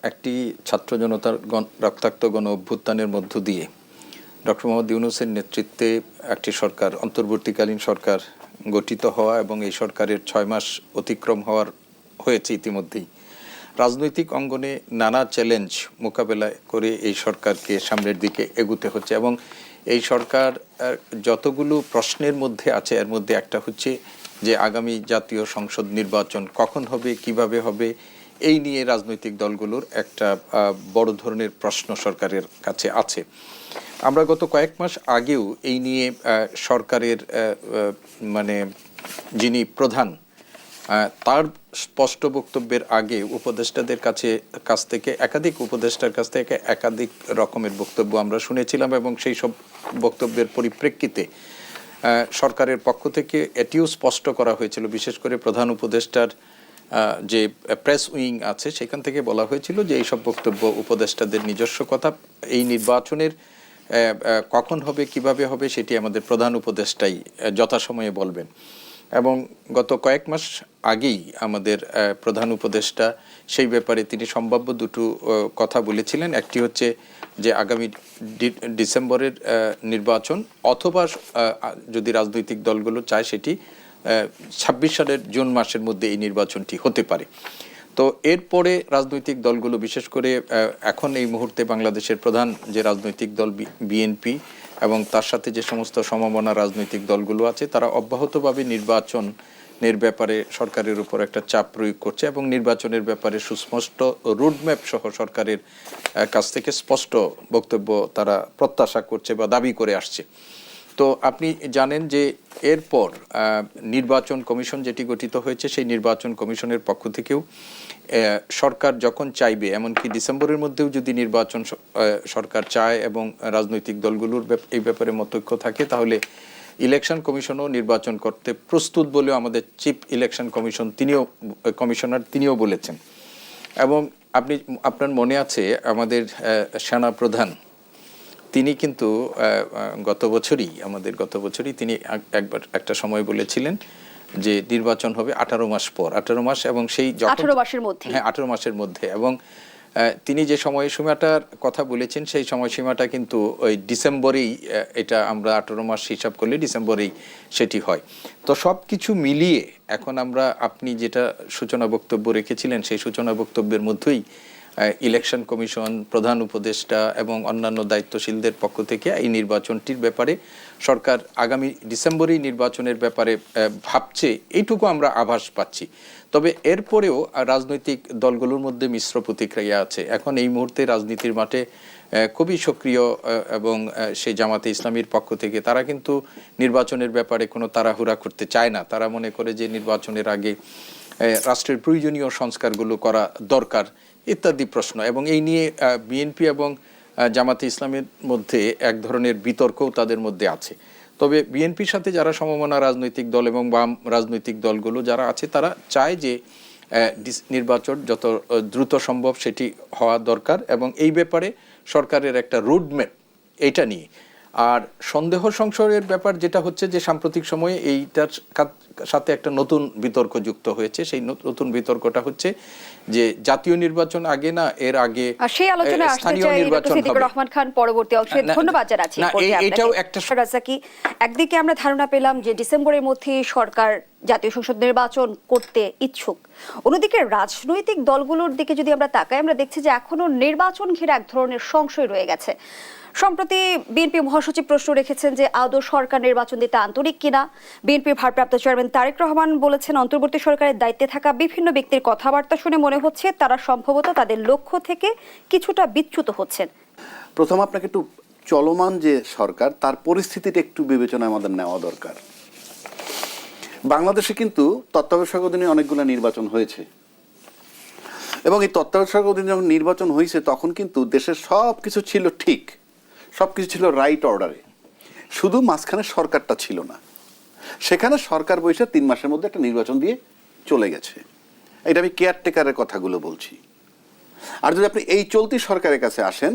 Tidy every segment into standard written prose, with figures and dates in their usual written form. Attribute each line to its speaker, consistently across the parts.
Speaker 1: একটি ছাত্র জনতার রক্তাক্ত গণ অভ্যুত্থানের মধ্য দিয়ে ডক্টর মোহাম্মদ ইউনূসের নেতৃত্বে একটি সরকার, অন্তর্বর্তীকালীন সরকার গঠিত হওয়া এবং এই সরকারের 6 মাস অতিক্রম হয়েছে ইতিমধ্যেই। রাজনৈতিক অঙ্গনে নানা চ্যালেঞ্জ মোকাবেলা করে এই সরকারকে সামনের দিকে এগুতে হচ্ছে এবং এই সরকার যতগুলো প্রশ্নের মধ্যে আছে এর মধ্যে একটা হচ্ছে যে আগামী জাতীয় সংসদ নির্বাচন কখন হবে, কিভাবে হবে, এই নিয়ে রাজনৈতিক দলগুলোর একটা বড় ধরনের প্রশ্ন সরকারের কাছে আছে। আমরা গত কয়েক মাস আগেও এই নিয়ে সরকারের যিনি প্রধান তার স্পষ্ট বক্তব্যের আগে উপদেষ্টাদের কাছ থেকে একাধিক উপদেষ্টার কাছ থেকে একাধিক রকমের বক্তব্য আমরা শুনেছিলাম এবং সেই সব বক্তব্যের পরিপ্রেক্ষিতে সরকারের পক্ষ থেকে এটিও স্পষ্ট করা হয়েছিল, বিশেষ করে প্রধান উপদেষ্টার যে প্রেস উইং আছে সেখান থেকে বলা হয়েছিল যে এইসব বক্তব্য উপদেষ্টাদের নিজস্ব কথা, এই নির্বাচনের কখন হবে, কিভাবে হবে সেটি আমাদের প্রধান উপদেষ্টাই যথাসময়ে বলবেন। এবং গত কয়েক মাস আগেই আমাদের প্রধান উপদেষ্টা সেই ব্যাপারে তিনি সম্ভাব্য দুটো কথা বলেছিলেন। একটি হচ্ছে যে আগামী ডিসেম্বরের নির্বাচন অথবা যদি রাজনৈতিক দলগুলো চায় সেটি 26 সালের জুন মাসের মধ্যে এই নির্বাচনটি হতে পারে। তো এরপরে রাজনৈতিক দলগুলো, বিশেষ করে এখন এই মুহূর্তে বাংলাদেশের প্রধান যে রাজনৈতিক দল বিএনপি এবং তার সাথে যে সমস্ত সমমনা রাজনৈতিক দলগুলো আছে, তারা অব্যাহতভাবে নির্বাচনের ব্যাপারে সরকারের উপর একটা চাপ প্রয়োগ করছে এবং নির্বাচনের ব্যাপারে সুস্পষ্ট রোডম্যাপ সহ সরকারের কাছ থেকে স্পষ্ট বক্তব্য তারা প্রত্যাশা করছে বা দাবি করে আসছে। তো আপনি জানেন যে এরপর নির্বাচন কমিশন যেটি গঠিত হয়েছে, সেই নির্বাচন কমিশনের পক্ষ থেকেও সরকার যখন চাইবে, এমনকি ডিসেম্বরের মধ্যেও যদি নির্বাচন সরকার চায় এবং রাজনৈতিক দলগুলোর এই ব্যাপারে মতৈক্য থাকে, তাহলে ইলেকশন কমিশনও নির্বাচন করতে প্রস্তুত বলেও আমাদের চিফ ইলেকশন কমিশনার তিনিও বলেছেন। এবং আপনার মনে আছে আমাদের সেনা প্রধান তিনি কিন্তু গত বছরই তিনি একবার একটা সময় বলেছিলেন যে নির্বাচন হবে 18 মাস পর, 18 মাস এবং সেই
Speaker 2: 18 মাসের মধ্যে,
Speaker 1: হ্যাঁ 18 মাসের মধ্যে। এবং তিনি যে সময়সীমাটার কথা বলেছেন সেই সময়সীমাটা কিন্তু ওই ডিসেম্বরেই, এটা আমরা 18 মাস হিসাব করলে ডিসেম্বরেই সেটি হয়। তো সব কিছু মিলিয়ে এখন আপনি যেটা সূচনা বক্তব্য রেখেছিলেন সেই সূচনা বক্তব্যের মধ্যেই ইলেকশন কমিশন, প্রধান উপদেষ্টা এবং অন্যান্য দায়িত্বশীলদের পক্ষ থেকে এই নির্বাচনটির ব্যাপারে সরকার আগামী ডিসেম্বরেই নির্বাচনের ব্যাপারে ভাবছে, এইটুকু আমরা আভাস পাচ্ছি। তবে এরপরেও রাজনৈতিক দলগুলোর মধ্যে মিশ্র প্রতিক্রিয়া আছে। এখন এই মুহূর্তে রাজনীতির মাঠে খুবই সক্রিয় এবং সেই জামাতে ইসলামীর পক্ষ থেকে তারা কিন্তু নির্বাচনের ব্যাপারে কোনো তাড়াহুড়া করতে চায় না। তারা মনে করে যে নির্বাচনের আগে রাষ্ট্রের প্রয়োজনীয় সংস্কারগুলো করা দরকার ইত্যাদি প্রশ্ন। এবং এই নিয়ে বিএনপি এবং জামাতে ইসলামের মধ্যে এক ধরনের বিতর্কও তাদের মধ্যে আছে। তবে বিএনপির সাথে যারা সমমনা রাজনৈতিক দল এবং বাম রাজনৈতিক দলগুলো যারা আছে, তারা চায় যে নির্বাচন যত দ্রুত সম্ভব সেটি হওয়া দরকার এবং এই ব্যাপারে সরকারের একটা রোডম্যাপ এটা নিয়ে। আর সন্দেহ সংশয়ের ব্যাপার যেটা হচ্ছে যে সাম্প্রতিক সময়ে এইটার সাথে একটা নতুন বিতর্ক যুক্ত হয়েছে। সেই নতুন বিতর্কটা হচ্ছে যে জাতীয় নির্বাচন আগে না এর আগে
Speaker 2: স্থানীয় নির্বাচন হবে। রহমান খান পরবর্তী অংশে ধন্যবাদ জানাচ্ছি।
Speaker 1: এটাও একটা
Speaker 2: একদিকে আমরা ধারণা পেলাম যে ডিসেম্বরের মধ্যে সরকার জাতীয় সংসদ নির্বাচন করতে ইচ্ছুক, অন্যদিকে রাজনৈতিক দলগুলোর দিকে যদি আমরা তাকাই, আমরা দেখছি যে এখনো নির্বাচন ঘিরে এক ধরনের সংশয় রয়ে গেছে। সম্প্রতি বিএনপি মহাসচিব প্রশ্ন রেখেছেন যে আদৌ সরকার নির্বাচন দিতে আন্তরিক কিনা। বিএনপির ভারপ্রাপ্ত চেয়ারম্যান তারেক রহমান বলেছেন অন্তর্বর্তী সরকারের দায়িত্বে থাকা বিভিন্ন ব্যক্তির কথাবার্তা শুনে মনে হচ্ছে তারা সম্ভবত তাদের লক্ষ্য থেকে কিছুটা বিচ্যুত হচ্ছেন।
Speaker 3: প্রথম আপনাকে একটু চলমান যে সরকার তার পরিস্থিতিটা একটু বিবেচনায় আমাদের নেওয়া দরকার। বাংলাদেশে কিন্তু তত্ত্বাবধায়ক অধীনে অনেকগুলো নির্বাচন হয়েছে এবং এই তত্ত্বাবধায়ক অধীনে যখন নির্বাচন হয়েছে তখন কিন্তু দেশের সব কিছু ছিল ঠিক, সব কিছু ছিল রাইট অর্ডারে, শুধু মাঝখানে সরকারটা ছিল না। সেখানে সরকার বসে 3 মাসের মধ্যে একটা নির্বাচন দিয়ে চলে গেছে। এটা আমি কেয়ারটেকারের কথাগুলো বলছি। আর যদি আপনি এই চলতি সরকারের কাছে আসেন,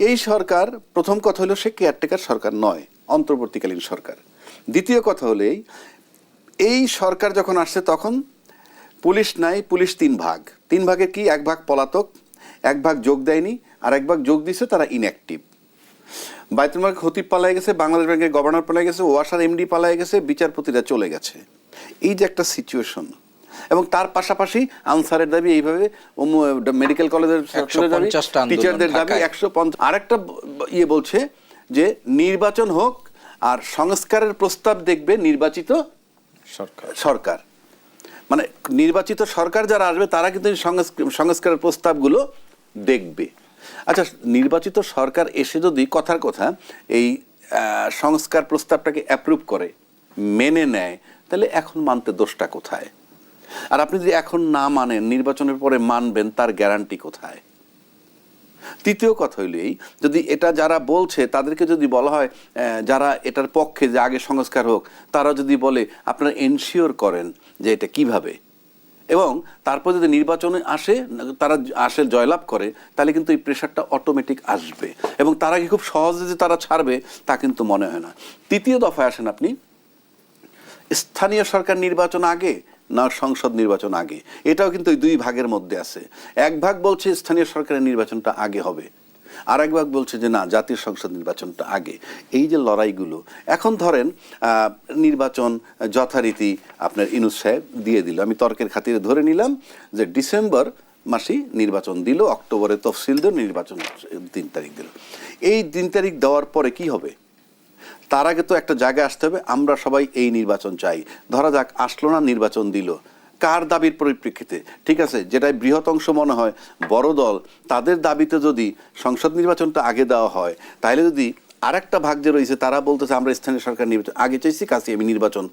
Speaker 3: এই সরকার প্রথম কথা হলো সে কেয়ারটেকার সরকার নয়, অন্তর্বর্তীকালীন সরকার। দ্বিতীয় কথা হলেই এই সরকার যখন আসছে তখন পুলিশ নাই, পুলিশ 3 ভাগ। 3 ভাগে কি? 1 ভাগ পলাতক, 1 ভাগ যোগ দেয়নি, আর 1 ভাগ যোগ দিছে, তারা ইনঅ্যাক্টিভ। বাইতুল মাল খতিব পালাই গেছে, বাংলাদেশ ব্যাংকের গভর্নর পালাই গেছে, ওয়াসার এমডি পালাই গেছে, বিচারপতিরা চলে গেছে। এই যে একটা সিচুয়েশন, এবং তার পাশাপাশি আনসারের দাবি এইভাবে, মেডিকেল কলেজের দাবি, টিচারদের দাবি 150। আরেকটা বলছে যে নির্বাচন হোক আর সংস্কারের প্রস্তাব দেখবে নির্বাচিত সরকার। মানে নির্বাচিত সরকার যারা আসবে তারা কিন্তু সংস্কারের প্রস্তাবগুলো দেখবে। আচ্ছা, নির্বাচিত সরকার এসে যদি কথার কথা এই সংস্কার প্রস্তাবটাকে অ্যাপ্রুভ করে, মেনে নেয়, তাহলে এখন মানতে দোষটা কোথায়? আর আপনি যদি এখন না মানেন, নির্বাচনের পরে মানবেন, তার গ্যারান্টি কোথায়? তৃতীয় কথা হইল এই, যদি এটা যারা বলছে তাদেরকে যদি বলা হয়, যারা এটার পক্ষে যে আগে সংস্কার হোক, তারা যদি বলে আপনারা এনশিওর করেন যে এটা কিভাবে, এবং তারপর যদি নির্বাচনে আসে জয়লাভ করে, তাহলে কিন্তু এই প্রেশারটা অটোমেটিক আসবে, এবং তারা কি খুব সহজে যে তারা ছাড়বে তা কিন্তু মনে হয় না। তৃতীয় দফায় আসেন আপনি, স্থানীয় সরকার নির্বাচন আগে না সংসদ নির্বাচন আগে, এটাও কিন্তু ওই 2 ভাগের মধ্যে আছে। 1 ভাগ বলছে স্থানীয় সরকারের নির্বাচনটা আগে হবে, আর 1 ভাগ বলছে যে না, জাতীয় সংসদ নির্বাচনটা আগে। এই যে লড়াইগুলো, এখন ধরেন নির্বাচন যথারীতি আপনার ইউনূস সাহেব দিয়ে দিল, আমি তর্কের খাতিরে ধরে নিলাম যে ডিসেম্বর মাসেই নির্বাচন দিল, অক্টোবরে তফসিল দিল, নির্বাচন 3 তারিখ দিল। এই 3 তারিখ দেওয়ার পরে কি হবে? তার আগে তো একটা জায়গায় আসতে হবে, আমরা সবাই এই নির্বাচন চাই। ধরা যাক আসলো না, নির্বাচন দিল, কার দাবির পরিপ্রেক্ষিতে? ঠিক আছে, যেটাই বৃহৎ অংশ মনে হয় বড় দল, তাদের দাবিতে যদি সংসদ নির্বাচনটা আগে দেওয়া হয়, তাহলে যদি আরেকটা ভাগ যে রয়েছে তারা বলতেছে আমরা স্থানীয় সরকার নির্বাচন আগে চাইছি, কাছে আমি নির্বাচন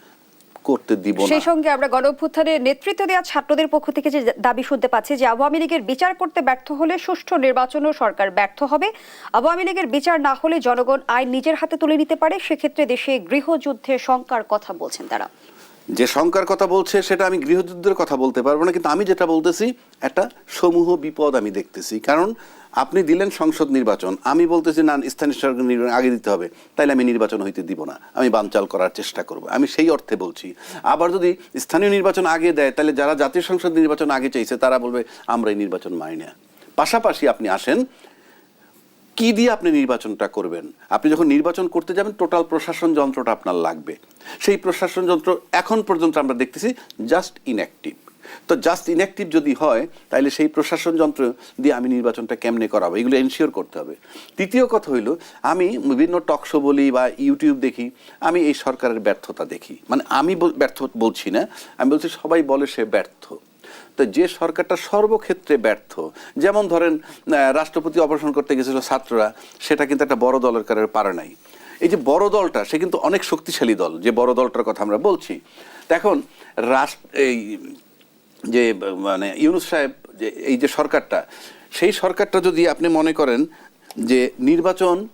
Speaker 3: করতে দিব না।
Speaker 2: সেই সঙ্গে আমরা গণঅভ্যুত্থানের নেতৃত্ব দেওয়া ছাত্রদের পক্ষ থেকে যে দাবি শুনতে পাচ্ছি যে আওয়ামী লীগের বিচার করতে ব্যর্থ হলে সুষ্ঠু নির্বাচনও সরকার ব্যর্থ হবে, আওয়ামী লীগের বিচার না হলে জনগণ আইন নিজের হাতে তুলে নিতে পারে, সেক্ষেত্রে দেশে গৃহযুদ্ধের শঙ্কার কথা বলছেন তারা।
Speaker 3: যে শঙ্কার কথা বলছে সেটা আমি গৃহযুদ্ধের কথা বলতে পারবো না, কিন্তু আমি যেটা বলতেছি একটা সমূহ বিপদ আমি দেখতেছি। কারণ আপনি দিলেন সংসদ নির্বাচন, আমি বলতেছি না স্থানীয় সরকার নির্বাচন আগে দিতে হবে, তাইলে আমি নির্বাচন হইতে দিব না, আমি বানচাল করার চেষ্টা করব, আমি সেই অর্থে বলছি। আবার যদি স্থানীয় নির্বাচন আগে দেয়, তাহলে যারা জাতীয় সংসদ নির্বাচন আগে চাইছে তারা বলবে আমরা এই নির্বাচন মানি না। পাশাপাশি আপনি আসেন, কি দিয়ে আপনি নির্বাচনটা করবেন? আপনি যখন নির্বাচন করতে যাবেন, টোটাল প্রশাসন যন্ত্রটা আপনার লাগবে। সেই প্রশাসন যন্ত্র এখন পর্যন্ত আমরা দেখতেছি জাস্ট ইনঅ্যাক্টিভ। তো জাস্ট ইনঅ্যাক্টিভ যদি হয়, তাহলে সেই প্রশাসন যন্ত্র দিয়ে আমি নির্বাচনটা কেমনে করাবো, এগুলো এনশিওর করতে হবে। তৃতীয় কথা হইল, আমি বিভিন্ন টকশো বলি বা ইউটিউব দেখি, আমি এই সরকারের ব্যর্থতা দেখি। মানে আমি ব্যর্থ বলছি না, আমি বলছি সবাই বলে সে ব্যর্থ। তো যে সরকারটা সর্বক্ষেত্রে ব্যর্থ, যেমন ধরেন রাষ্ট্রপতি অপারেশন করতে গেছিল ছাত্ররা, সেটা কিন্তু একটা বড় দলের কারণে পারে নাই। এই যে বড় দলটা, সে কিন্তু অনেক শক্তিশালী দল, যে বড় দলটার কথা আমরা বলছি। এখন এই যে মানে ইউনূস সাহেব, যে এই যে সরকারটা, সেই সরকারটা যদি আপনি মনে করেন যে নির্বাচনটা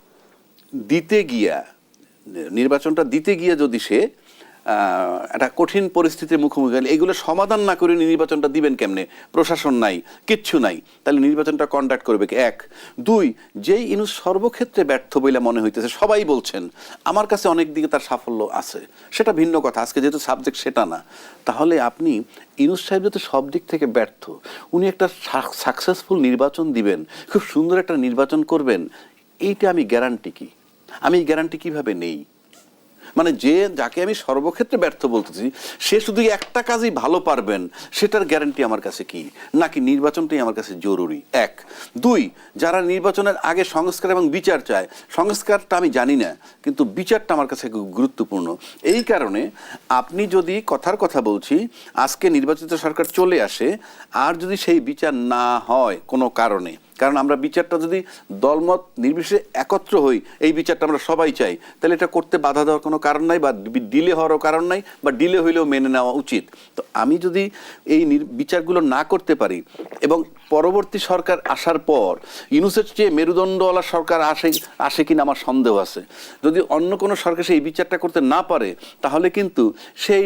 Speaker 3: দিতে গিয়া যদি সে একটা কঠিন পরিস্থিতির মুখোমুখি হলে, এগুলো সমাধান না করে নির্বাচনটা দিবেন কেমনে? প্রশাসন নাই, কিচ্ছু নাই, তাহলে নির্বাচনটা কন্ডাক্ট করবে কি? 1 2 যেই ইউনূস সর্বক্ষেত্রে ব্যর্থ বলে মনে হইতেছে, সবাই বলছেন, আমার কাছে অনেক দিকে তার সাফল্য আছে, সেটা ভিন্ন কথা, আজকে যেহেতু সাবজেক্ট সেটা না। তাহলে আপনি ইউনূস সাহেব যেহেতু সব দিক থেকে ব্যর্থ, উনি একটা সাকসেসফুল নির্বাচন দিবেন, খুব সুন্দর একটা নির্বাচন করবেন, এইটা আমি গ্যারান্টি কি? আমি এই গ্যারান্টি কিভাবে নেই? মানে যাকে আমি সর্বক্ষেত্রে ব্যর্থ বলতেছি, সে শুধু একটা কাজই ভালো পারবেন, সেটার গ্যারান্টি আমার কাছে কি? নাকি নির্বাচনটাই আমার কাছে জরুরি? 1 2 যারা নির্বাচনের আগে সংস্কার এবং বিচার চায়, সংস্কারটা আমি জানি না, কিন্তু বিচারটা আমার কাছে গুরুত্বপূর্ণ। এই কারণে আপনি যদি কথার কথা বলছি, আজকে নির্বাচিত সরকার চলে আসে, আর যদি সেই বিচার না হয় কোনো কারণে, কারণ আমরা বিচারটা যদি দলমত নির্বিশেষে একত্র হই, এই বিচারটা আমরা সবাই চাই, তাহলে এটা করতে বাধা দেওয়ার কোনো কারণ নাই, বা ডিলে হওয়ারও কারণ নাই, বা ডিলে হইলেও মেনে নেওয়া উচিত। তো আমি যদি এই বিচারগুলো না করতে পারি, এবং পরবর্তী সরকার আসার পর ইউনূসের চেয়ে মেরুদণ্ডওয়ালা সরকার আসে কিনা আমার সন্দেহ আছে। যদি অন্য কোনো সরকার সেই বিচারটা করতে না পারে, তাহলে কিন্তু সেই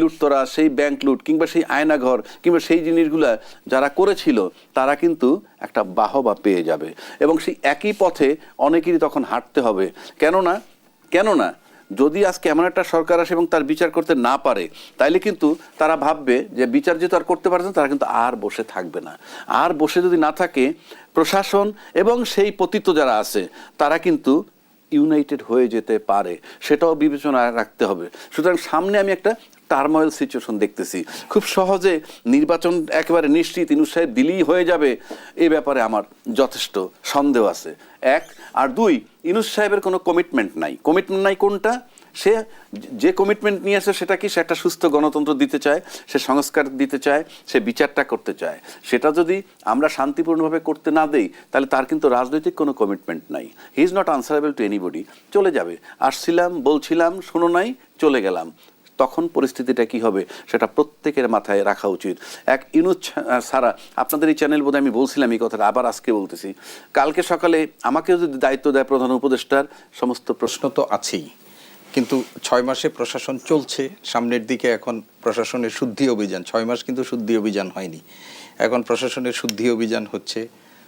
Speaker 3: লুটতরা, সেই ব্যাংক লুট, কিংবা সেই আয়নাঘর, কিংবা সেই জিনিসগুলা যারা করেছিল, তারা কিন্তু একটা বাহবা পেয়ে যাবে, এবং সেই একই পথে অনেকেরই তখন হাঁটতে হবে। কেননা যদি আজকে এমন একটা সরকার আসে এবং তার বিচার করতে না পারে, তাইলে কিন্তু তারা ভাববে যে বিচার যেহেতু আর করতে পারছে না, তারা কিন্তু আর বসে থাকবে না। আর বসে যদি না থাকে, প্রশাসন এবং সেই পতিত যারা আছে তারা কিন্তু ইউনাইটেড হয়ে যেতে পারে, সেটাও বিবেচনায় রাখতে হবে। সুতরাং সামনে আমি একটা টার্ময়েল সিচুয়েশন দেখতেছি। খুব সহজে নির্বাচন একেবারে নিশ্চিত ইউনূস সাহেব দিলেই হয়ে যাবে, এ ব্যাপারে আমার যথেষ্ট সন্দেহ আছে। এক, আর দুই, ইউনূস সাহেবের কোনো কমিটমেন্ট নাই। কমিটমেন্ট নাই কোনটা? সে যে কমিটমেন্ট নিয়ে আসে সেটা কি? সে একটা সুস্থ গণতন্ত্র দিতে চায়, সে সংস্কার দিতে চায়, সে বিচারটা করতে চায়। সেটা যদি আমরা শান্তিপূর্ণভাবে করতে না দেই, তাহলে তার কিন্তু রাজনৈতিক কোনো কমিটমেন্ট নাই। He is not answerable two anybody. চলে যাবে, আসছিলাম, বলছিলাম, শোনো নাই, চলে গেলাম। তখন পরিস্থিতিটা কি হবে সেটা প্রত্যেকের মাথায় রাখা উচিত। এক ইউনূস ছাড়া, আপনাদের এই চ্যানেল বোধহয় আমি বলছিলাম এই কথাটা, আবার আজকে বলতেছি, কালকে সকালে আমাকে যদি দায়িত্ব দেয় প্রধান উপদেষ্টার, সমস্ত
Speaker 1: প্রশ্ন তো আছেই, কিন্তু 6 মাসে প্রশাসন চলছে, সামনের দিকে এখন প্রশাসনের শুদ্ধি অভিযান। 6 মাস কিন্তু শুদ্ধি অভিযান হয়নি, এখন প্রশাসনের শুদ্ধি অভিযান হচ্ছে।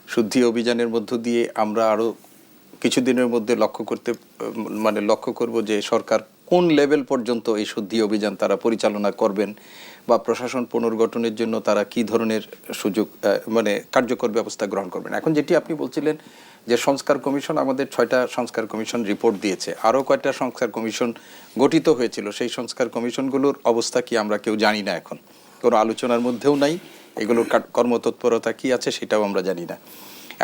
Speaker 1: শুদ্ধি অভিযানের মধ্য দিয়ে আমরা আরও কিছুদিনের মধ্যে লক্ষ্য করব যে সরকার কোন লেভেল পর্যন্ত এই শুদ্ধি অভিযান তারা পরিচালনা করবেন, বা প্রশাসন পুনর্গঠনের জন্য তারা কি ধরনের সুযোগ কার্যকর ব্যবস্থা গ্রহণ করবেন। এখন যেটি আপনি বলছিলেন যে সংস্কার কমিশন, আমাদের 6টা সংস্কার কমিশন রিপোর্ট দিয়েছে, আরও কয়টা সংস্কার কমিশন গঠিত হয়েছিল, সেই সংস্কার কমিশনগুলোর অবস্থা কি আমরা কেউ জানি না, এখন কোনো আলোচনার মধ্যেও নাই। এগুলোর কর্মতৎপরতা কি আছে সেটাও আমরা জানি না।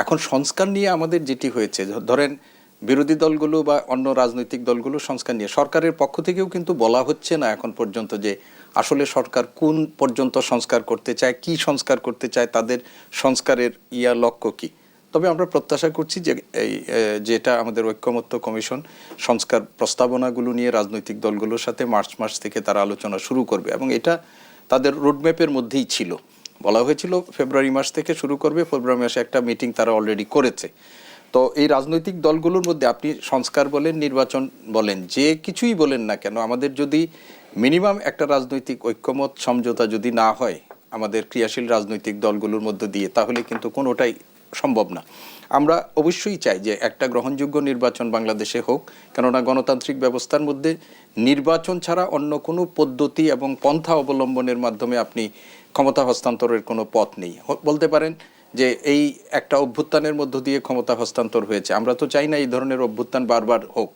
Speaker 1: এখন সংস্কার নিয়ে আমাদের যেটি হয়েছে, ধরেন বিরোধী দলগুলো বা অন্য রাজনৈতিক দলগুলো সংস্কার নিয়ে, সরকারের পক্ষ থেকেও কিন্তু বলা হচ্ছে না এখন পর্যন্ত যে আসলে সরকার কোন পর্যন্ত সংস্কার করতে চায়, কি সংস্কার করতে চায়, তাদের সংস্কারের লক্ষ্য কি। তবে আমরা প্রত্যাশা করছি যে যেটা আমাদের ঐক্যমত্য কমিশন সংস্কার প্রস্তাবনাগুলো নিয়ে রাজনৈতিক দলগুলোর সাথে মার্চ মাস থেকে তারা আলোচনা শুরু করবে, এবং এটা তাদের রোডম্যাপের মধ্যেই ছিল। বলা হয়েছিল ফেব্রুয়ারি মাস থেকে শুরু করবে, ফেব্রুয়ারি মাসে একটা মিটিং তারা অলরেডি করেছে। তো এই রাজনৈতিক দলগুলোর মধ্যে আপনি সংস্কার বলেন, নির্বাচন বলেন, যে কিছুই বলেন না কেন, আমাদের যদি মিনিমাম একটা রাজনৈতিক ঐক্যমত সমঝোতা যদি না হয় আমাদের ক্রিয়াশীল রাজনৈতিক দলগুলোর মধ্য দিয়ে, তাহলে কিন্তু কোনোটাই সম্ভব না। আমরা অবশ্যই চাই যে একটা গ্রহণযোগ্য নির্বাচন বাংলাদেশে হোক, কেননা গণতান্ত্রিক ব্যবস্থার মধ্যে নির্বাচন ছাড়া অন্য কোনো পদ্ধতি এবং পন্থা অবলম্বনের মাধ্যমে আপনি ক্ষমতা হস্তান্তরের কোনো পথ নেই। বলতে পারেন যে এই একটা অভ্যুত্থানের মধ্য দিয়ে ক্ষমতা হস্তান্তর হয়েছে, আমরা তো চাই না এই ধরনের অভ্যুত্থান বারবার হোক।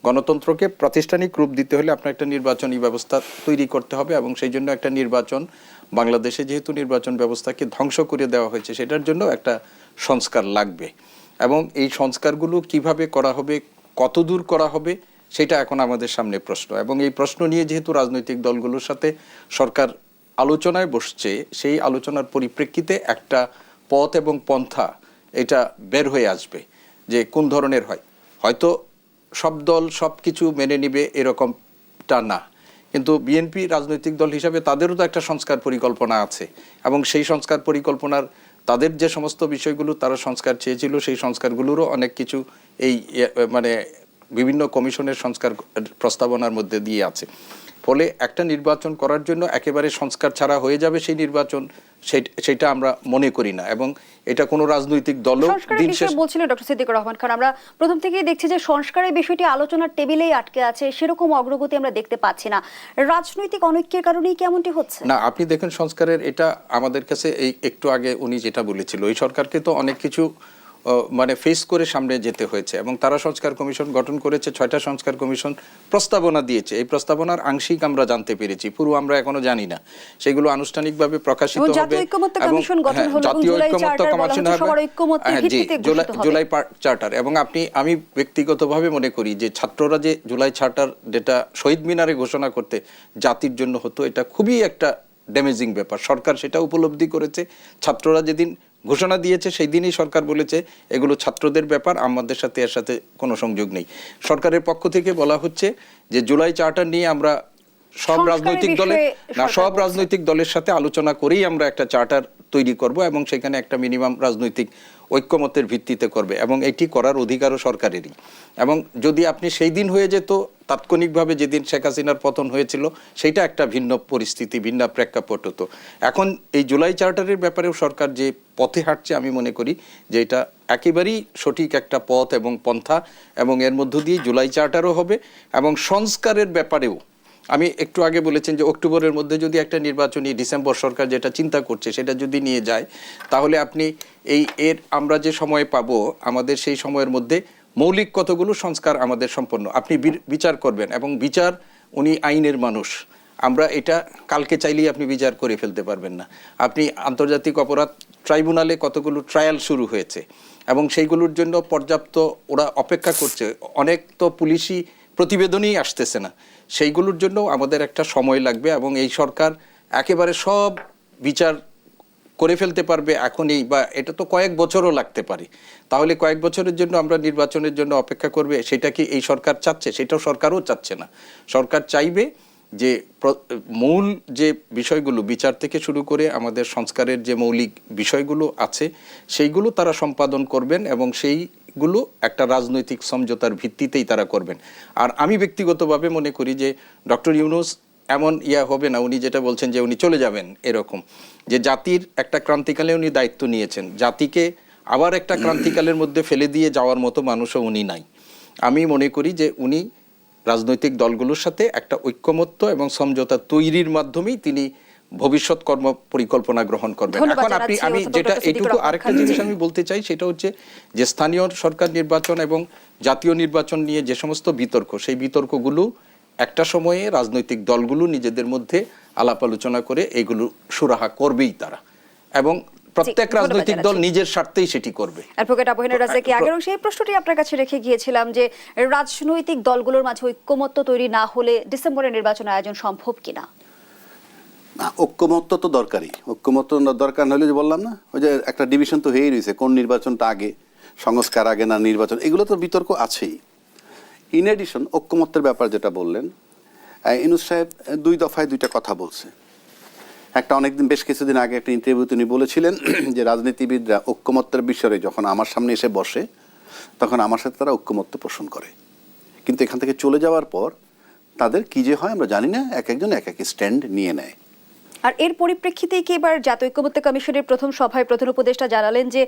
Speaker 1: গণতন্ত্রকে প্রাতিষ্ঠানিক রূপ দিতে হলে আপনার একটা নির্বাচনী ব্যবস্থা তৈরি করতে হবে, এবং সেই জন্য একটা নির্বাচন, বাংলাদেশে যেহেতু নির্বাচন ব্যবস্থাকে ধ্বংস করে দেওয়া হয়েছে, সেটার জন্য একটা সংস্কার লাগবে। এবং এই সংস্কারগুলো কিভাবে করা হবে, কতদূর করা হবে, সেটা এখন আমাদের সামনে প্রশ্ন। এবং এই প্রশ্ন নিয়ে যেহেতু রাজনৈতিক দলগুলোর সাথে সরকার আলোচনায় বসছে, সেই আলোচনার পরিপ্রেক্ষিতে একটা পথ এবং পন্থা এটা বের হয়ে আসবে যে কোন ধরনের হয়। হয়তো সব দল সব কিছু মেনে নিবে এরকমটা না, কিন্তু বিএনপি রাজনৈতিক দল হিসাবে তাদেরও তো একটা সংস্কার পরিকল্পনা আছে, এবং সেই সংস্কার পরিকল্পনার তাদের যে সমস্ত বিষয়গুলো তারা সংস্কার চেয়েছিল, সেই সংস্কারগুলোরও অনেক কিছু এই বিভিন্ন কমিশনের সংস্কার প্রস্তাবনার মধ্যে দিয়ে আছে। ফলে একটা নির্বাচন করার জন্য একেবারে সংস্কার ছাড়া হয়ে যাবে সেই নির্বাচন, সেটা আমরা মনে করি না। এবং এটা কোনো রাজনৈতিক দলও
Speaker 2: দিন শেষে বলছিলেন ডক্টর সিদ্দিকুর রহমান খান, আমরা প্রথম থেকেই দেখছি যে সংস্কারের বিষয়টি আলোচনার টেবিলেই আটকে আছে, সেরকম অগ্রগতি আমরা দেখতে পাচ্ছি না। রাজনৈতিক অনৈক্যের কারণেই কি এমনটি হচ্ছে?
Speaker 1: না, আপনি দেখেন সংস্কারের এটা আমাদের কাছে এই একটু আগে উনি যেটা বলেছিল, এই সরকারকে তো অনেক কিছু ফেস করে সামনে যেতে হয়েছে, এবং তারা সংস্কার কমিশন গঠন করেছে, 6টা সংস্কার কমিশন প্রস্তাবনা দিয়েছে। এই প্রস্তাবনার আংশিক আমরা জানতে পেরেছি, পুরো আমরা এখনো জানি না। সেগুলো আনুষ্ঠানিকভাবে প্রকাশিত হবে,
Speaker 2: জাতীয় ঐক্যমত্য কমিশন গঠন হলো,
Speaker 1: জাতীয় ঐক্যমত্য কমিশন হবে জুলাই চার্টার। এবং আমি ব্যক্তিগতভাবে মনে করি যে ছাত্ররা যে জুলাই চার্টার যেটা শহীদ মিনারে ঘোষণা করতে জাতির জন্য হতো, এটা খুবই একটা ড্যামেজিং ব্যাপার। সরকার সেটা উপলব্ধি করেছে। ছাত্ররা যেদিন ঘোষণা দিয়েছে সেই দিনই সরকার বলেছে এগুলো ছাত্রদের ব্যাপার, আমাদের সাথে এর সাথে কোনো সংযোগ নেই। সরকারের পক্ষ থেকে বলা হচ্ছে যে জুলাই চার্টার নিয়ে আমরা সব রাজনৈতিক দলের সাথে আলোচনা করেই আমরা একটা চার্টার তৈরি করব এবং সেখানে একটা মিনিমাম রাজনৈতিক ঐক্যমতের ভিত্তিতে করবে এবং এটি করার অধিকারও সরকারেরই। এবং যদি আপনি সেই দিন হয়ে যেত তাৎক্ষণিকভাবে যেদিন শেখ হাসিনার পতন হয়েছিল, সেইটা একটা ভিন্ন পরিস্থিতি, ভিন্ন প্রেক্ষাপট হতো। এখন এই জুলাই চার্টারের ব্যাপারেও সরকার যে পথে হাঁটছে, আমি মনে করি যে এটা একেবারেই সঠিক একটা পথ এবং পন্থা, এবং এর মধ্য দিয়ে জুলাই চার্টারও হবে। এবং সংস্কারের ব্যাপারেও আমি একটু আগে বলেছেন যে অক্টোবরের মধ্যে যদি একটা নির্বাচনী, ডিসেম্বর সরকার যেটা চিন্তা করছে সেটা যদি নিয়ে যায়, তাহলে আপনি আমরা যে সময় পাবো, আমাদের সেই সময়ের মধ্যে মৌলিক কতগুলো সংস্কার আমাদের সম্পন্ন আপনি বিচার করবেন। এবং বিচার, উনি আইনের মানুষ, আমরা এটা কালকে চাইলেই আপনি বিচার করে ফেলতে পারবেন না। আপনি আন্তর্জাতিক অপরাধ ট্রাইব্যুনালে কতগুলো ট্রায়াল শুরু হয়েছে এবং সেইগুলোর জন্য পর্যাপ্ত ওরা অপেক্ষা করছে, অনেক তো পুলিশি প্রতিবেদনই আসতেছে না, সেইগুলোর জন্য আমাদের একটা সময় লাগবে। এবং এই সরকার একেবারে সব বিচার করে ফেলতে পারবে এখনই, বা এটা তো কয়েক বছরও লাগতে পারে। তাহলে কয়েক বছরের জন্য আমরা নির্বাচনের জন্য অপেক্ষা করবে, সেটা কি এই সরকার চাচ্ছে? সেটাও সরকারও চাচ্ছে না। সরকার চাইবে যে মূল যে বিষয়গুলো, বিচার থেকে শুরু করে আমাদের সংস্কারের যে মৌলিক বিষয়গুলো আছে, সেইগুলো তারা সম্পাদন করবেন এবং সেইগুলো একটা রাজনৈতিক সমঝোতার ভিত্তিতেই তারা করবেন। আর আমি ব্যক্তিগতভাবে মনে করি যে ডক্টর ইউনূস এমন হবে না, উনি যেটা বলছেন যে উনি চলে যাবেন, এরকম যে জাতির একটা ক্রান্তিকালে উনি দায়িত্ব নিয়েছেন, জাতিকে আবার একটা ক্রান্তিকালের মধ্যে ফেলে দিয়ে যাওয়ার মতো মানুষও উনি নাই। আমি মনে করি যে উনি রাজনৈতিক দলগুলোর সাথে একটা ঐক্যমত্য এবং সমঝোতা তৈরির মাধ্যমেই তিনি ভবিষ্যৎ কর্ম পরিকল্পনা গ্রহণ করবেন। এখন আমি যেটা এইটুকু আরেকটা জিনিস আমি বলতে চাই, সেটা হচ্ছে যে স্থানীয় সরকার নির্বাচন এবং জাতীয় নির্বাচন নিয়ে যে সমস্ত বিতর্ক, সেই বিতর্কগুলো একটা সময়ে রাজনৈতিক দলগুলো নিজেদের মধ্যে আলাপ আলোচনা করে এগুলো সুরাহা করবেই তারা, এবং প্রত্যেক রাজনৈতিক দল নিজের স্বার্থেই সেটি করবে।
Speaker 2: অ্যাডভোকেট আবু হেনা রাজা, কি আগের সেই প্রশ্নটি আপনার কাছে রেখে গিয়েছিলাম যে রাজনৈতিক দলগুলোর মাঝে ঐক্যমত্য তৈরি না হলে ডিসেম্বরের নির্বাচন আয়োজন সম্ভব কিনা?
Speaker 3: না, ঐক্যমত্য তো দরকারই। ঐক্যমত্য দরকার হলে যে বললাম না, ওই যে একটা ডিভিশন তো হয়েই রয়েছে, কোন নির্বাচনটা আগে, সংস্কার আগে না নির্বাচন, এগুলো তো বিতর্ক আছেই। ইন এডিশন ঐক্যমত্যের ব্যাপার যেটা বললেন, ইউনূস সাহেব 2 দফায় 2টা কথা বলছে। একটা অনেকদিন, বেশ কিছুদিন আগে একটা ইন্টারভিউতে উনি বলেছিলেন যে রাজনীতিবিদরা ঐক্যমত্যের বিষয়ে যখন আমার সামনে এসে বসে, তখন আমার সাথে তারা ঐক্যমত্য পোষণ করে, কিন্তু এখান থেকে চলে যাওয়ার পর তাদের কি যে হয় আমরা জানি না, এক একজন এক এক স্ট্যান্ড নিয়ে নেয়।
Speaker 2: আর এর পরিপ্রেক্ষিতে কি এবার জাতীয় ঐক্যমত্য কমিশনের প্রথম সভায় প্রধান উপদেষ্টা জানালেন যে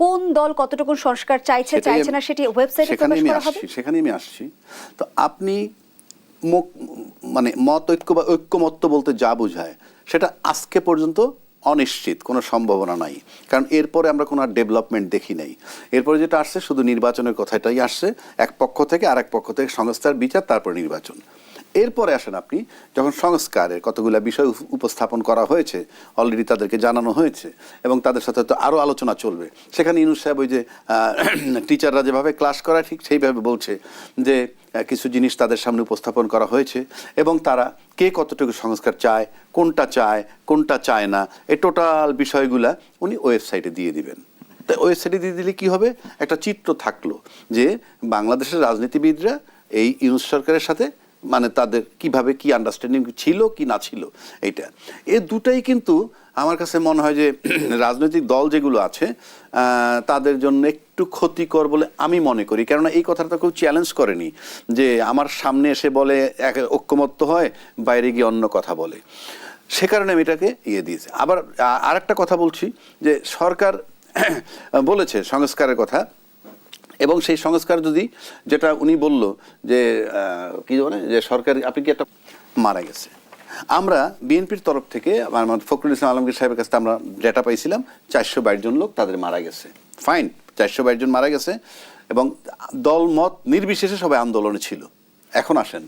Speaker 2: কোন দল কতটুকু সংস্কার চাইছে না সেটি ওয়েবসাইটে প্রকাশ করা হবে?
Speaker 3: সেখানে আমি আসছি। তো আপনি মানে মত ঐক্য বা ঐক্যমত্য বলতে যা বোঝায়, সেটা আজকে পর্যন্ত অনিশ্চিত, কোনো সম্ভাবনা নাই। কারণ এরপরে আমরা কোনো আর ডেভেলপমেন্ট দেখি নাই। এরপরে যেটা আসছে শুধু নির্বাচনের কথাটাই আসছে, এক পক্ষ থেকে আরেক পক্ষ থেকে সংস্থার বিচার, তারপর নির্বাচন। এরপরে আসেন আপনি যখন সংস্কারের কতগুলো বিষয় উপস্থাপন করা হয়েছে, অলরেডি তাদেরকে জানানো হয়েছে এবং তাদের সাথে তো আরও আলোচনা চলবে। সেখানে ইউনূস সাহেব ওই যে টিচাররা যেভাবে ক্লাস করা ঠিক সেইভাবে বলছে যে কিছু জিনিস তাদের সামনে উপস্থাপন করা হয়েছে এবং তারা কে কতটুকু সংস্কার চায়, কোনটা চায় না, এই টোটাল বিষয়গুলা উনি ওয়েবসাইটে দিয়ে দিবেন। তাই ওয়েবসাইটে দিয়ে দিলে কি হবে, একটা চিত্র থাকলো যে বাংলাদেশের রাজনীতিবিদরা এই ইউনূস সরকারের সাথে মানে তাদের কিভাবে কি আন্ডারস্ট্যান্ডিং ছিল কি না ছিল। এইটা এই দুটাই কিন্তু আমার কাছে মনে হয় যে রাজনৈতিক দল যেগুলো আছে তাদের জন্য একটু ক্ষতিকর বলে আমি মনে করি। কেননা এই কথাটা কেউ চ্যালেঞ্জ করেনি যে আমার সামনে এসে বলে এক ঐক্যমত্য হয়, বাইরে গিয়ে অন্য কথা বলে। সে কারণে আমি এটাকে দিয়েছি। আবার আরেকটা কথা বলছি যে সরকার বলেছে সংস্কারের কথা, এবং সেই সংস্কার যদি যেটা উনি বলল যে কি বলে যে সরকার, আপনি কি একটা মারা গেছে, আমরা বিএনপির তরফ থেকে ফখরুল ইসলাম আলমগীর সাহেবের কাছে আমরা ডেটা পাইছিলাম 422 জন লোক তাদের মারা গেছে। ফাইন, 422 জন মারা গেছে এবং দল মত নির্বিশেষে সবাই আন্দোলনে ছিল। এখন আসেন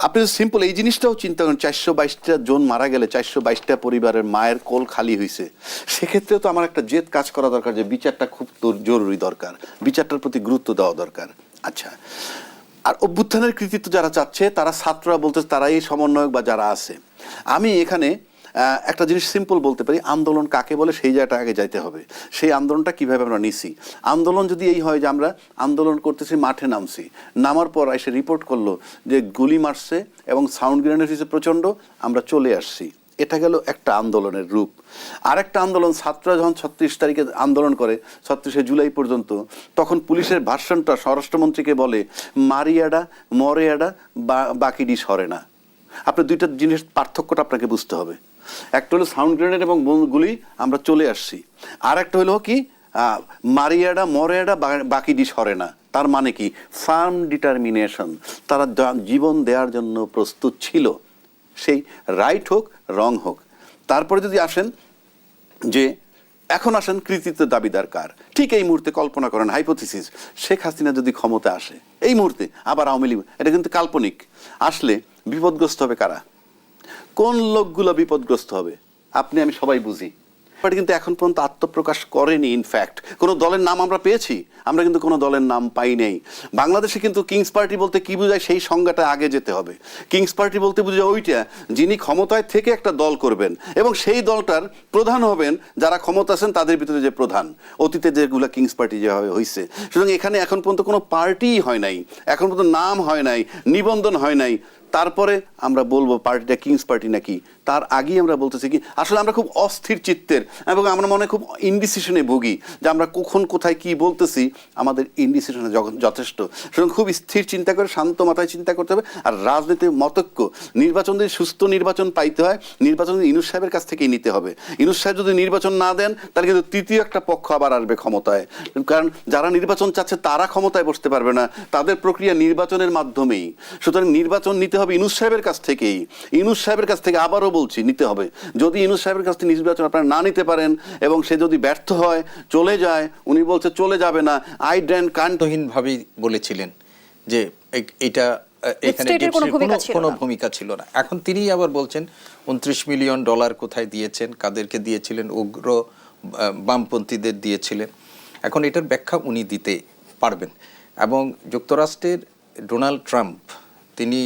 Speaker 3: আপনি সিম্পল এই জিনিসটাও চিন্তা করেন, 422টা জন মারা গেলে 422টা পরিবারের মায়ের কোল খালি হয়েছে, সেক্ষেত্রে তো আমার একটা জেদ কাজ করা দরকার যে বিচারটা খুব জরুরি দরকার, বিচারটার প্রতি গুরুত্ব দেওয়া দরকার। আচ্ছা, আর অভ্যুত্থানের কৃতিত্ব যারা চাচ্ছে তারা ছাত্ররা বলতে তারাই সমন্বয়ক বা যারা আছে। আমি এখানে একটা জিনিস সিম্পল বলতে পারি, আন্দোলন কাকে বলে সেই জায়গাটা আগে যাইতে হবে। সেই আন্দোলনটা কিভাবে আমরা নিছি, আন্দোলন যদি এই হয় যে আমরা আন্দোলন করতেছি, মাঠে নামছি, নামার পর এসে রিপোর্ট করলো যে গুলি মারছে এবং সাউন্ড গ্রেনেড হয়েছে প্রচণ্ড, আমরা চলে আসছি, এটা গেল একটা আন্দোলনের রূপ। আরেকটা আন্দোলন, ছাত্ররা যখন 36 তারিখে আন্দোলন করে 36শে জুলাই পর্যন্ত, তখন পুলিশের ভার্সনটা স্বরাষ্ট্রমন্ত্রীকে বলে মারিয়াডা মরেয়াডা বাকি ডিশ হরে না। আপনার দুইটা জিনিস পার্থক্যটা আপনাকে বুঝতে হবে। একটা হলো সাউন্ড গ্রেনেড এবং গুলি আমরা চলে আসছি, আর একটা হলো কি মারিয়াডা মরেয়াডা বাকি ডিশ হরে না। তার মানে কি? ফার্ম ডিটারমিনেশন, তারা জীবন দেওয়ার জন্য প্রস্তুত ছিল, সেই রাইট হোক রং হোক। তারপরে যদি আসেন যে এখন আসেন কৃতিত্ব দাবিদার কার, ঠিক এই মুহূর্তে কল্পনা করেন, হাইপোথিসিস, শেখ হাসিনা যদি ক্ষমতা আসে এই মুহূর্তে, আবার আওয়ামী লীগ, এটা কিন্তু কাল্পনিক, আসলে বিপদগ্রস্ত হবে কারা? কোন লোকগুলো বিপদগ্রস্ত হবে? আপনি আমি সবাই বুঝি। পার্টি কিন্তু এখন পর্যন্ত আত্মপ্রকাশ করেনি। ইনফ্যাক্ট কোনো দলের নাম আমরা পেয়েছি? আমরা কিন্তু কোনো দলের নাম পাই নাই। বাংলাদেশে কিন্তু কিংস পার্টি বলতে কি বোঝায় সেই সংজ্ঞাটা আগে যেতে হবে। কিংস পার্টি বলতে বোঝায় ওইটা যিনি ক্ষমতায় থেকে একটা দল করবেন এবং সেই দলটার প্রধান হবেন যারা ক্ষমতা আছেন তাদের ভিতরে যে প্রধান, অতীতে যেগুলো কিংস পার্টি যেভাবে হয়েছে। সুতরাং এখানে এখন পর্যন্ত কোনো পার্টিই হয় নাই, এখন পর্যন্ত নাম হয় নাই, নিবন্ধন হয় নাই। তারপরে আমরা বলবো পার্টিটা কিংস পার্টি নাকি, তার আগেই আমরা বলতেছি কি আসলে আমরা খুব অস্থির চিত্তের এবং আমরা মনে খুব ইনডিসিশনে ভুগি, যে আমরা কখন কোথায় কি বলতেছি, আমাদের ইনডিসিশনে যথেষ্ট। সুতরাং খুব স্থির চিন্তা করে শান্ত মাথায় চিন্তা করতে হবে। আর রাজনীতির মতৈক্য, নির্বাচন যদি সুস্থ নির্বাচন পাইতে হয়, নির্বাচন ইউনূস সাহেবের কাছ থেকেই নিতে হবে। ইউনূস সাহেব যদি নির্বাচন না দেন তাহলে কিন্তু তৃতীয় একটা পক্ষ আবার আসবে ক্ষমতায়, কারণ যারা নির্বাচন চাচ্ছে তারা ক্ষমতায় বসতে পারবে না, তাদের প্রক্রিয়া নির্বাচনের মাধ্যমেই। সুতরাং নির্বাচন নিতে হবে ইউনূস সাহেবের কাছ থেকেই। ইউনূস সাহেবের কাছ থেকে আবারও বলছি নিতে হবে। যদি ইউনূস সাহেবের কাছ থেকে নির্বাচন আপনারা না নিতে পারেন এবং সে যদি ব্যর্থ হয়, চলে যায়, উনি বলছে চলে যাবে না, আই ড্যান
Speaker 1: ভাবেই বলেছিলেন যে এটা এখানে কোনো ভূমিকা ছিল না। এখন তিনি আবার বলছেন 29 মিলিয়ন ডলার কোথায় দিয়েছেন, কাদেরকে দিয়েছিলেন, উগ্র বামপন্থীদের দিয়েছিলেন। এখন এটার ব্যাখ্যা উনি দিতে পারবেন। এবং যুক্তরাষ্ট্রের ডোনাল্ড ট্রাম্প, তিনি,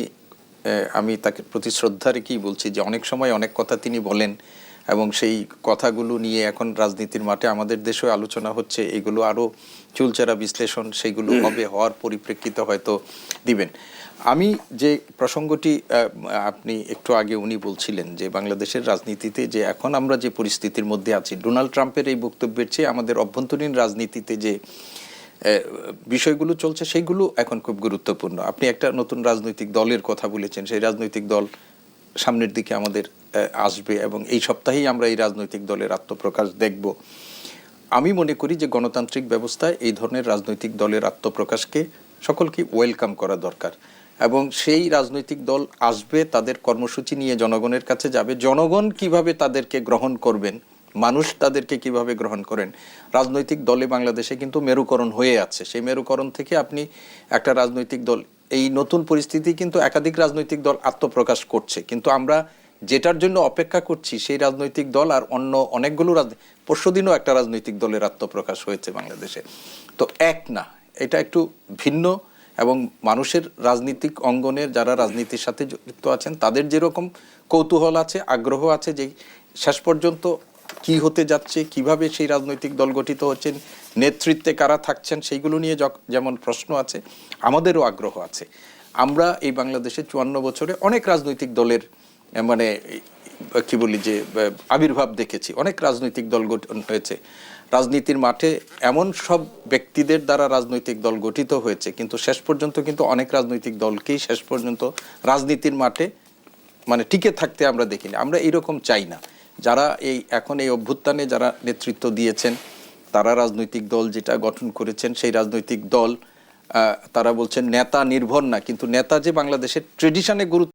Speaker 1: আমি তাকে প্রতি শ্রদ্ধা রেখেই বলছি যে অনেক সময় অনেক কথা তিনি বলেন এবং সেই কথাগুলো নিয়ে এখন রাজনীতির মাঠে আমাদের দেশেও আলোচনা হচ্ছে। এগুলো আরও চুলচেরা বিশ্লেষণ সেগুলো হবে, হওয়ার পরিপ্রেক্ষিতে হয়তো দিবেন। আমি যে প্রসঙ্গটি আপনি একটু আগে উনি বলছিলেন যে বাংলাদেশের রাজনীতিতে যে এখন আমরা যে পরিস্থিতির মধ্যে আছি, ডোনাল্ড ট্রাম্পের এই বক্তব্যের চেয়ে আমাদের অভ্যন্তরীণ রাজনীতিতে যে বিষয়গুলো চলছে সেইগুলো এখন খুব গুরুত্বপূর্ণ। আপনি একটা নতুন রাজনৈতিক দলের কথা বলেছেন, সেই রাজনৈতিক দল সামনের দিকে আমাদের আসবে এবং এই সপ্তাহেই আমরা এই রাজনৈতিক দলের আত্মপ্রকাশ দেখব। আমি মনে করি যে গণতান্ত্রিক ব্যবস্থায় এই ধরনের রাজনৈতিক দলের আত্মপ্রকাশকে সকলকে ওয়েলকাম করা দরকার এবং সেই রাজনৈতিক দল আসবে, তাদের কর্মসূচি নিয়ে জনগণের কাছে যাবে। জনগণ কিভাবে তাদেরকে গ্রহণ করবেন, মানুষ তাদেরকে কিভাবে গ্রহণ করেন, রাজনৈতিক দলে বাংলাদেশে কিন্তু মেরুকরণ হয়ে আছে। সেই মেরুকরণ থেকে আপনি একটা রাজনৈতিক দল, এই নতুন পরিস্থিতি কিন্তু একাধিক রাজনৈতিক দল আত্মপ্রকাশ করছে, কিন্তু আমরা যেটার জন্য অপেক্ষা করছি সেই রাজনৈতিক দল আর অন্য অনেকগুলো পরশুদিনও একটা রাজনৈতিক দলের আত্মপ্রকাশ হয়েছে বাংলাদেশে। তো এক না, এটা একটু ভিন্ন এবং মানুষের রাজনৈতিক অঙ্গনের যারা রাজনীতির সাথে যুক্ত আছেন তাদের যেরকম কৌতূহল আছে, আগ্রহ আছে যে শেষ পর্যন্ত কি হতে যাচ্ছে, কিভাবে সেই রাজনৈতিক দল গঠিত হচ্ছেন, নেতৃত্বে কারা থাকছেন, সেইগুলো নিয়ে যেমন প্রশ্ন আছে, আমাদেরও আগ্রহ আছে। আমরা এই বাংলাদেশে 54 বছরে অনেক রাজনৈতিক দলের মানে কি বলি যে আবির্ভাব দেখেছি, অনেক রাজনৈতিক দল গঠন হয়েছে। রাজনীতির মাঠে এমন সব ব্যক্তিদের দ্বারা রাজনৈতিক দল গঠিত হয়েছে, কিন্তু শেষ পর্যন্ত কিন্তু অনেক রাজনৈতিক দলকেই শেষ পর্যন্ত রাজনীতির মাঠে মানে টিকে থাকতে আমরা দেখিনি। আমরা এরকম চাই না। যারা এখন এই অভ্যুত্থানে যারা নেতৃত্ব দিয়েছেন, তারা রাজনৈতিক দল যেটা গঠন করেছেন, সেই রাজনৈতিক দল তারা বলছেন নেতা নির্ভর না, কিন্তু নেতা যে বাংলাদেশের ট্রেডিশনে গুরুত্ব